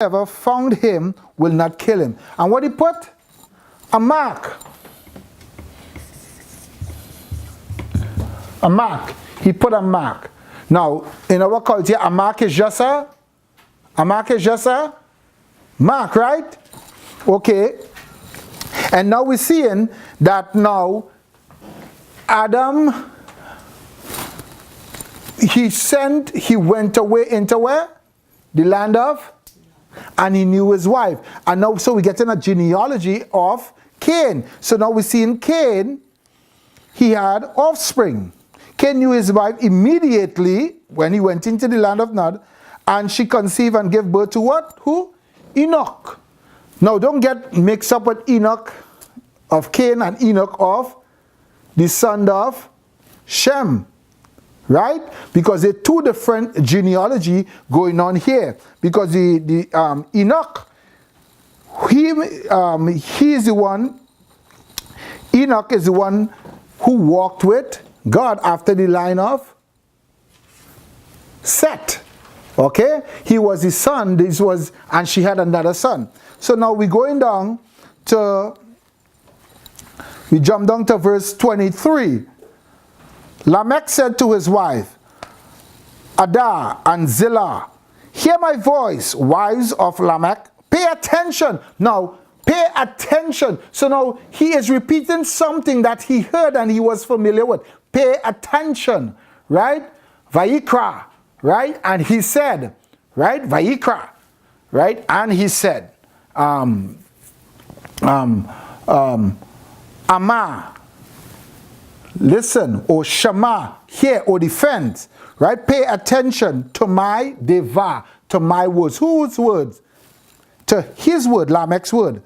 whoever found him will not kill him. And what he put? A mark. A mark. He put a mark. Now, in our culture, a mark is just a mark, right? Okay. And now we're seeing that now Adam, he went away into where? The land of? And he knew his wife. And now, so we get in a genealogy of Cain. So now we see in Cain, he had offspring. Cain knew his wife immediately when he went into the land of Nod, and she conceived and gave birth to what? Who? Enoch. Now don't get mixed up with Enoch of Cain and Enoch of the son of Shem. Right? Because there are two different genealogy going on here. Because Enoch, he is the one, Enoch is the one who walked with God after the line of Seth. Okay? He was his son, and she had another son. So now we're going down to, we jump down to verse 23. Lamech said to his wife, Adah and Zillah, hear my voice, wives of Lamech. Pay attention. Now, pay attention. So now he is repeating something that he heard and he was familiar with. Pay attention, right? Vayikra, right? And he said, right? Vayikra, right? And he said, Amah, listen, or Shema, hear, or defense, right? Pay attention to my deva, to my words. Whose words? To his word, Lamech's word.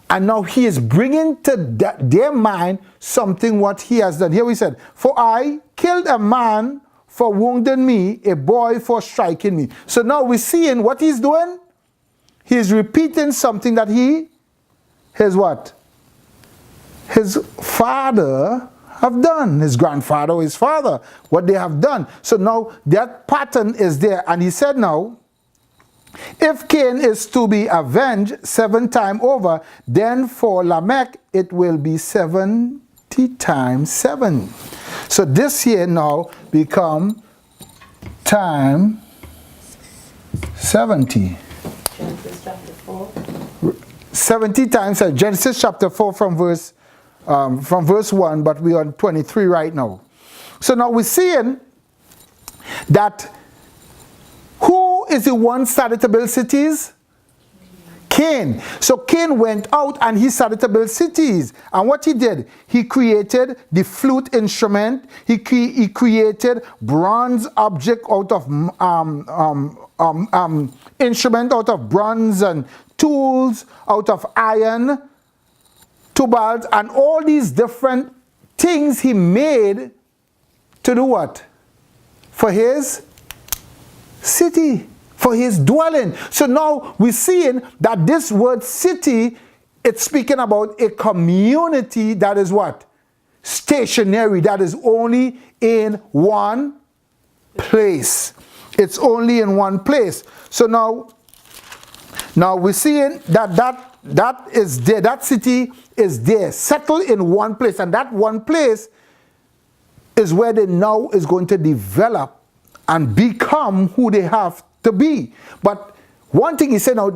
And now he is bringing to their mind something what he has done. Here we said, for I killed a man for wounding me, a boy for striking me. So now we're seeing what he's doing. He's repeating something that his what? His father have done, his grandfather or his father, what they have done. So now that pattern is there. And he said now, if Cain is to be avenged 7 times over, then for Lamech it will be 70 times 7. So this here now become time 70. Genesis chapter 4. 70 times, Genesis chapter 4 from verse 1, but we are on 23 right now. So now we're seeing that who is the one started to build cities? Cain. So Cain went out and he started to build cities. And what he did, he created the flute instrument. He created bronze object out of instrument out of bronze, and tools out of iron, tubals, and all these different things he made to do what? For his city, for his dwelling. So now we're seeing that this word city, it's speaking about a community that is what? Stationary, that is only in one place. It's only in one place. So now we're seeing that is there, that city is there, settled in one place, and that one place is where they now is going to develop and become who they have to be. But one thing he said now,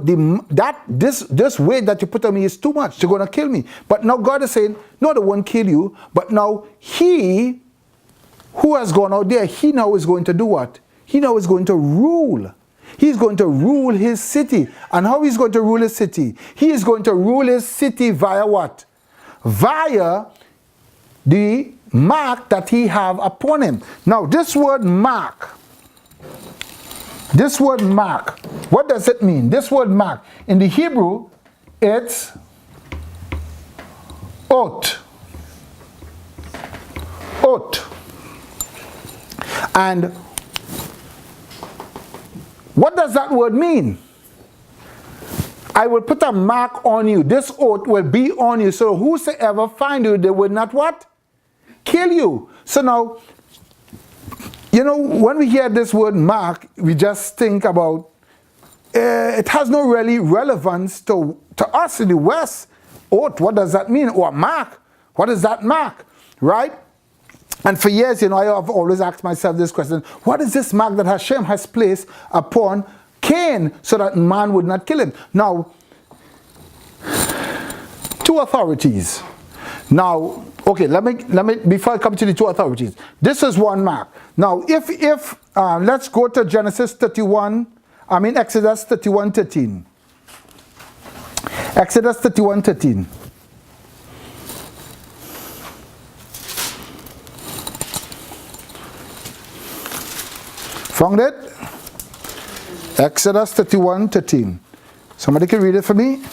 this weight that you put on me is too much, they're going to kill me. But now God is saying, no, they won't kill you, but now he who has gone out there, he now is going to do what? He now is going to rule. He's going to rule his city. And how he's going to rule his city? He is going to rule his city via what? Via the mark that he have upon him. Now this word mark, what does it mean? This word mark, in the Hebrew, it's oath. Oath. And what does that word mean? I will put a mark on you. This oath will be on you. So whosoever find you, they will not what? Kill you. So now, you know, when we hear this word mark, we just think about it has no really relevance to us in the West. Oath, what does that mean? Or mark, what does that mark? Right? And for years, I have always asked myself this question: what is this mark that Hashem has placed upon Cain so that man would not kill him? Now, two authorities. Now, okay, let me before I come to the two authorities, this is one mark. Now, if let's go to Exodus 31:13. Exodus 31:13. Found it? Exodus 31:13. Somebody can read it for me?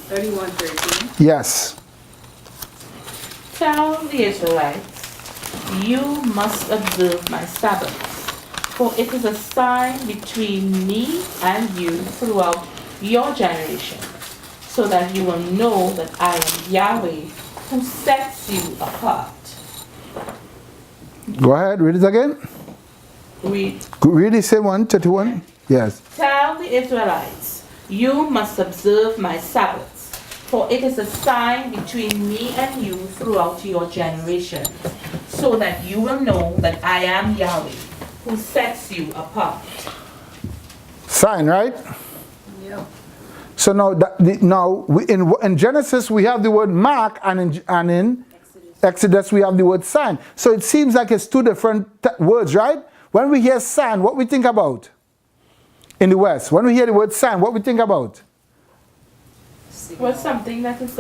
31:13. Yes. Tell the Israelites, you must observe my Sabbaths, for it is a sign between me and you throughout your generations, so that you will know that I am Yahweh who sets you apart. Go ahead, read it again. Read the same one, 31. Yes. Tell the Israelites, you must observe my Sabbaths, for it is a sign between me and you throughout your generations, so that you will know that I am Yahweh, who sets you apart. Sign, right? Yeah. So now, in Genesis we have the word mark, and in Exodus we have the word sign. So it seems like it's two different words, right? When we hear sign, what we think about? In the West, when we hear the word sign, what we think about? Well, something that is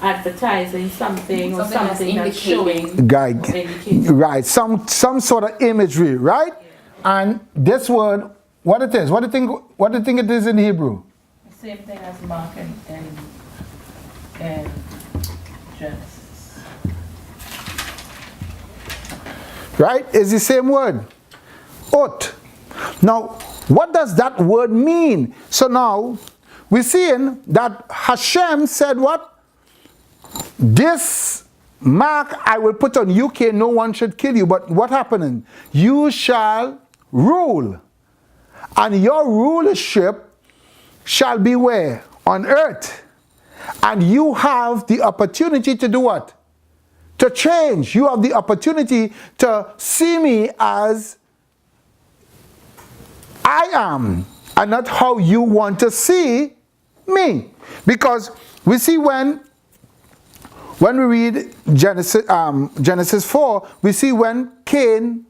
advertising something or something that's showing. Right, some sort of imagery, right? Yeah. And this word, what it is? What do you think it is in Hebrew? The same thing as mark and Genesis. Right? It's the same word. Oath. Now, what does that word mean? So now, we're seeing that Hashem said what? This mark I will put on you, Cain, no one should kill you. But what happening? You shall rule. And your rulership shall be where? On earth. And you have the opportunity to do what? To change. You have the opportunity to see me as I am, and not how you want to see me. Because we see when we read Genesis 4, we see when Cain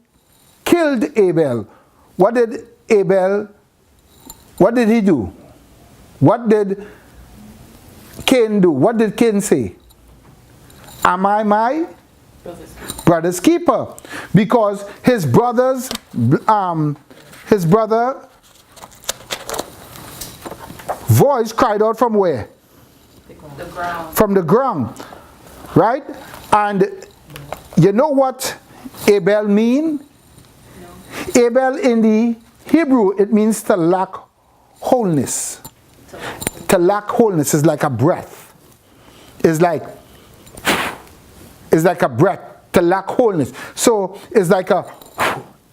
killed Abel. What did he do? What did Cain do? What did Cain say? Am I my brother's keeper? Because his brother voice cried out from where? The ground. From the ground, right? And you know what Abel mean? No. Abel in the Hebrew, it means to lack wholeness. To lack wholeness is like a breath. It's like a breath, to lack wholeness. So it's like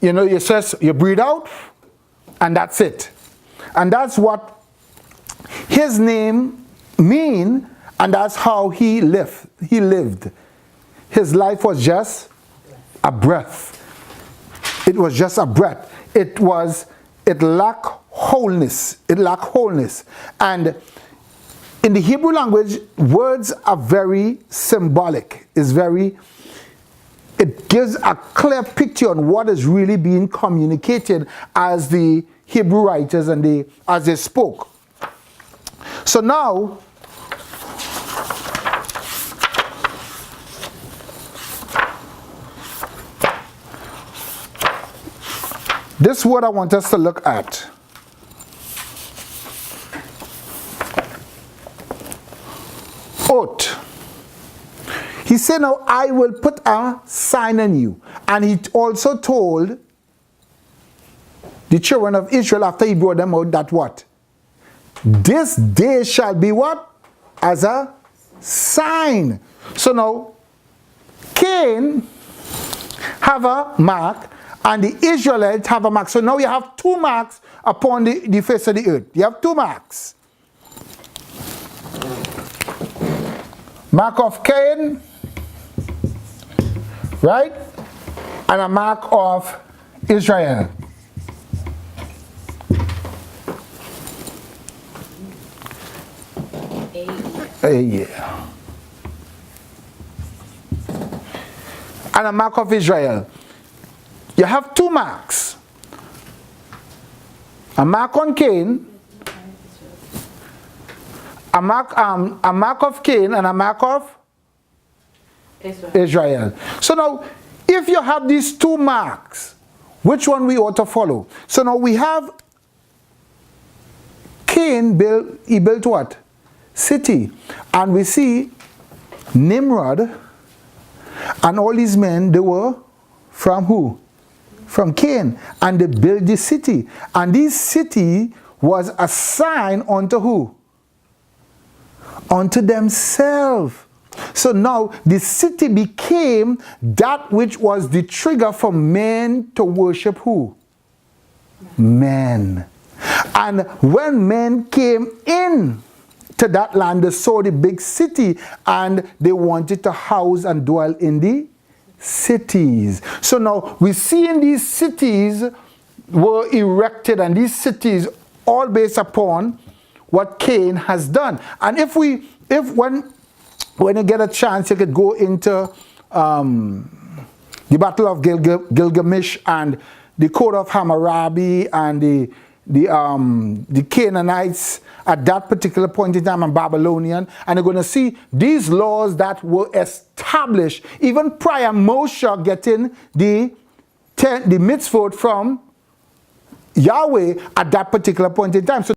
you breathe out, and that's it. And that's what his name mean, and that's how he lived. His life was just a breath. It was just a breath. It lacked wholeness. It lacked wholeness. And in the Hebrew language, words are very symbolic. It gives a clear picture on what is really being communicated as the Hebrew writers as they spoke. So now, this is what I want us to look at. Oath. He said, now I will put a sign on you. And he also told the children of Israel after he brought them out that what? This day shall be what? As a sign. So now, Cain have a mark and the Israelites have a mark. So now you have two marks upon the face of the earth. You have two marks. Mark of Cain, right? And a mark of Israel. Yeah. And a mark of Israel. You have two marks. A mark on Cain, a mark of Cain, and a mark of Israel. So now, if you have these two marks, which one we ought to follow? So now we have Cain built what? City. And we see Nimrod and all these men, they were from who? From Cain. And they built this city. And this city was assigned unto who? Unto themselves. So now the city became that which was the trigger for men to worship who? Men. And when men came in to that land, they saw the big city and they wanted to house and dwell in the cities. So now we see in these cities were erected, and these cities all based upon what Cain has done. And when you get a chance, you could go into the Battle of Gilgamesh and the Code of Hammurabi and the Canaanites at that particular point in time, and Babylonian, and you're going to see these laws that were established even prior Moshe getting the mitzvot from Yahweh at that particular point in time. So